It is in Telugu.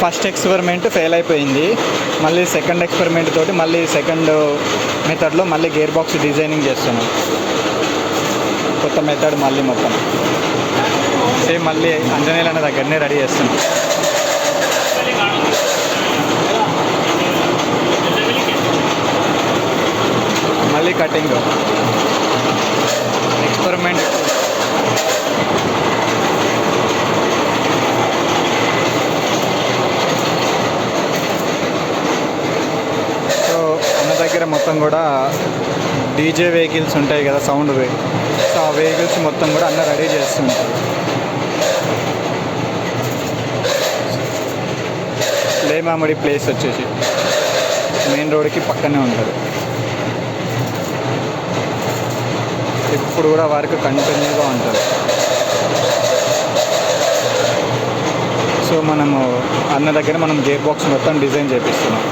ఫస్ట్ ఎక్స్పెరిమెంట్ ఫెయిల్ అయిపోయింది. మళ్ళీ సెకండ్ ఎక్స్పెరిమెంట్ తోటి మళ్ళీ సెకండ్ మెథడ్లో మళ్ళీ గేర్ బాక్స్ డిజైనింగ్ చేస్తున్నాం. కొత్త మెథడ్ మళ్ళీ మొత్తం సేమ్ మళ్ళీ అంజనేయులు అన్న దగ్గరనే రెడీ చేస్తున్నాం. మళ్ళీ కటింగ్ ఎక్స్పెరిమెంట్. సో అన్న దగ్గర మొత్తం కూడా డీజే వెహికల్స్ ఉంటాయి కదా, సౌండ్ సో ఆ వెహికల్స్ మొత్తం కూడా అన్న రెడీ చేస్తుంటారు. లేమామిడి ప్లేస్ వచ్చేసి మెయిన్ రోడ్కి పక్కనే ఉంటుంది. ఇప్పుడు కూడా వర్క్ కంటిన్యూగా ఉంటుంది. సో మనము అన్న దగ్గర మనం గేర్ బాక్స్ మొత్తం డిజైన్ చేపిస్తున్నాం.